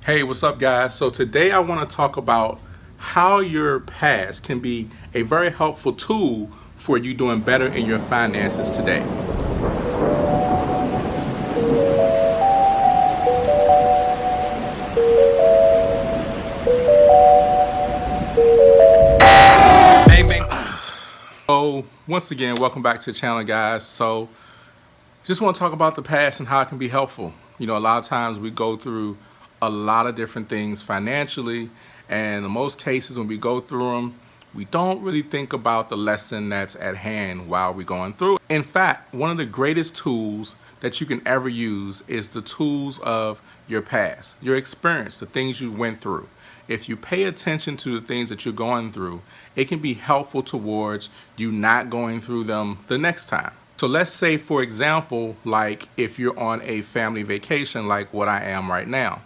Hey, what's up, guys? So today I want to talk about how your past can be a very helpful tool for you doing better in your finances today. So once again, welcome back to the channel, guys. So just want to talk about the past and how it can be helpful. You know, a lot of times we go through a lot of different things financially, and in most cases when we go through them, we don't really think about the lesson that's at hand while we're going through it. In fact, one of the greatest tools that you can ever use is the tools of your past, your experience, the things you went through. If you pay attention to the things that you're going through, it can be helpful towards you not going through them the next time. So let's say, for example, like if you're on a family vacation like what I am right now.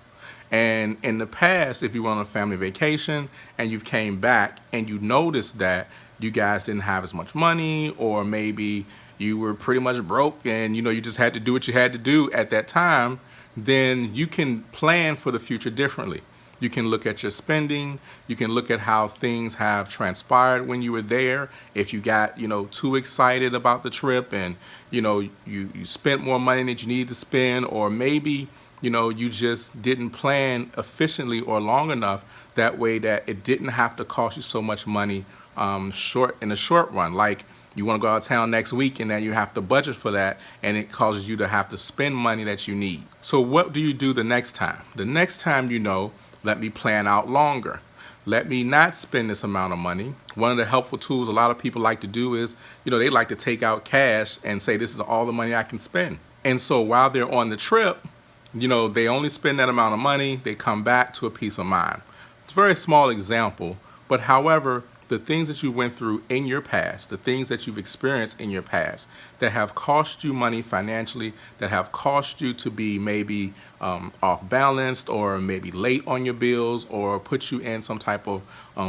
And in the past, if you were on a family vacation and you came back and you noticed that you guys didn't have as much money, or maybe you were pretty much broke and you just had to do what you had to do at that time, then you can plan for the future differently. You can look at your spending. You can look at how things have transpired when you were there. If you got, too excited about the trip and, you spent more money than you needed to spend, or maybe, you just didn't plan efficiently or long enough that way that it didn't have to cost you so much money in the short run. Like you want to go out of town next week and then you have to budget for that, and it causes you to have to spend money that you need. So what do you do the next time? The next time, let me plan out longer. Let me not spend this amount of money. One of the helpful tools a lot of people like to do is, they like to take out cash and say, this is all the money I can spend. And so while they're on the trip, they only spend that amount of money. They come back to a peace of mind. It's a very small example, but however, the things that you went through in your past, the things that you've experienced in your past that have cost you money financially, that have cost you to be maybe off balanced or maybe late on your bills or put you in some type of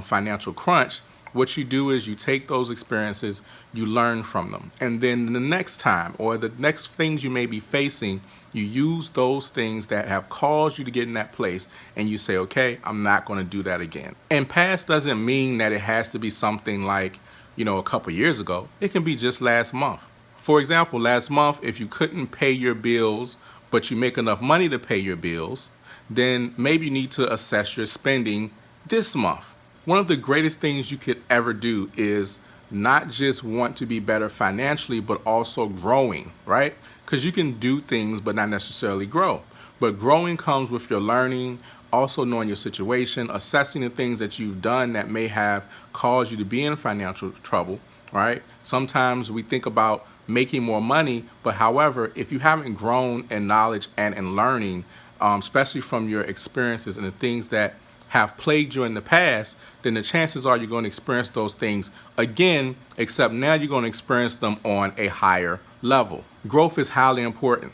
financial crunch, what you do is you take those experiences, you learn from them. And then the next time or the next things you may be facing, you use those things that have caused you to get in that place and you say, okay, I'm not going to do that again. And past doesn't mean that it has to be something like, a couple years ago. It can be just last month. For example, last month, if you couldn't pay your bills, but you make enough money to pay your bills, then maybe you need to assess your spending this month. One of the greatest things you could ever do is not just want to be better financially, but also growing, right? Because you can do things, but not necessarily grow. But growing comes with your learning, also knowing your situation, assessing the things that you've done that may have caused you to be in financial trouble, right? Sometimes we think about making more money, but however, if you haven't grown in knowledge and in learning, especially from your experiences and the things that have plagued you in the past, then the chances are you're going to experience those things again, except now you're going to experience them on a higher level. Growth is highly important.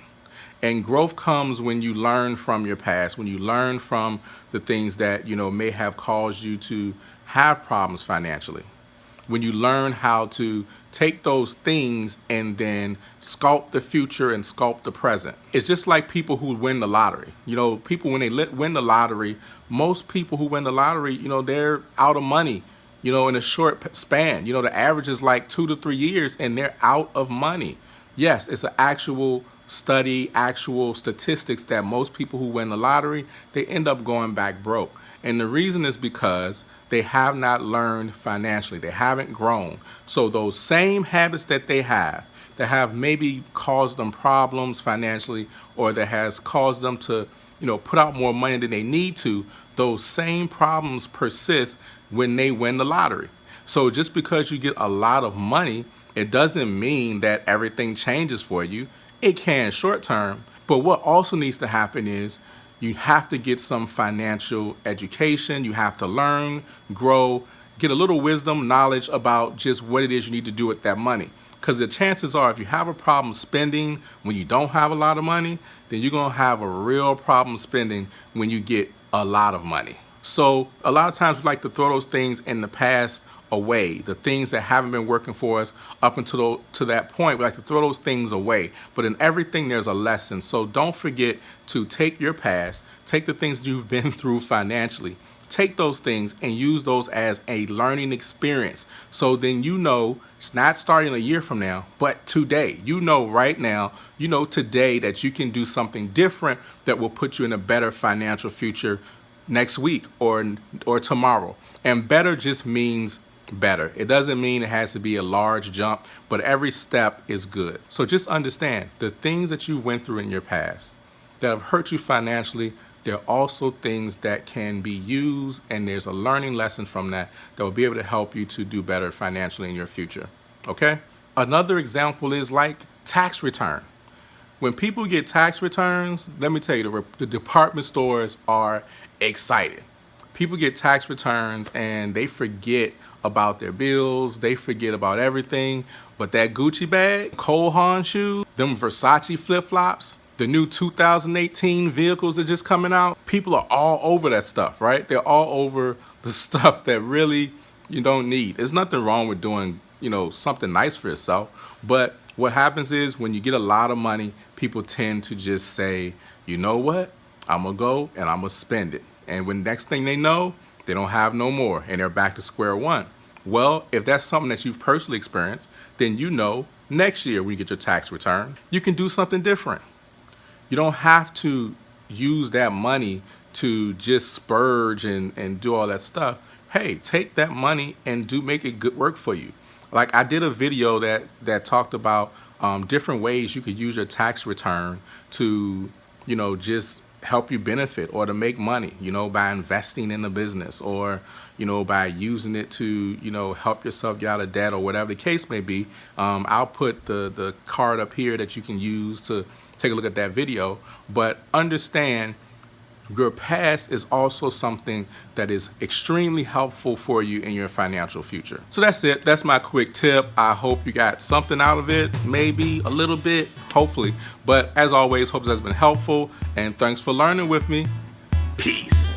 And growth comes when you learn from your past, when you learn from the things that, may have caused you to have problems financially. When you learn how to take those things and then sculpt the future and sculpt the present. It's just like people who win the lottery. People when they win the lottery, most people who win the lottery, they're out of money, in a short span. The average is like 2 to 3 years and they're out of money. Yes, it's an actual study, actual statistics that most people who win the lottery, they end up going back broke. And the reason is because they have not learned financially. They haven't grown. So those same habits that they have, that have maybe caused them problems financially, or that has caused them to, put out more money than they need to, those same problems persist when they win the lottery. So just because you get a lot of money, it doesn't mean that everything changes for you. It can short term, but what also needs to happen is you have to get some financial education. You have to learn, grow, get a little wisdom, knowledge about just what it is you need to do with that money. Because the chances are if you have a problem spending when you don't have a lot of money, then you're going to have a real problem spending when you get a lot of money. So a lot of times we like to throw those things in the past away, the things that haven't been working for us up until to that point. We like to throw those things away, but in everything there's a lesson. So don't forget to take your past, take the things you've been through financially, take those things and use those as a learning experience. So then you know, it's not starting a year from now, but today. You know right now, you know today that you can do something different that will put you in a better financial future next week or tomorrow. And better just means better. It doesn't mean it has to be a large jump, but every step is good. So just understand the things that you went through in your past that have hurt you financially, there are also things that can be used, and there's a learning lesson from that that will be able to help you to do better financially in your future. Okay? Another example is like tax return. When people get tax returns, let me tell you, the department stores are excited. People get tax returns and they forget about their bills, they forget about everything, but that Gucci bag, Cole Haan shoes, them Versace flip-flops, the new 2018 vehicles that are just coming out, people are all over that stuff, right? They're all over the stuff that really you don't need. There's nothing wrong with doing, something nice for yourself, but what happens is when you get a lot of money, people tend to just say, you know what, I'm gonna go and I'm gonna spend it. And when next thing they know, they don't have no more and they're back to square one. Well, if that's something that you've personally experienced, then next year when you get your tax return, you can do something different. You don't have to use that money to just spurge and do all that stuff. Hey, take that money and make it good work for you. Like I did a video that talked about different ways you could use your tax return to, just help you benefit or to make money, by investing in a business or, by using it to, help yourself get out of debt or whatever the case may be. I'll put the card up here that you can use to take a look at that video, but understand your past is also something that is extremely helpful for you in your financial future. So that's it. That's my quick tip. I hope you got something out of it, maybe a little bit, hopefully. But as always, hope this has been helpful, and thanks for learning with me. Peace.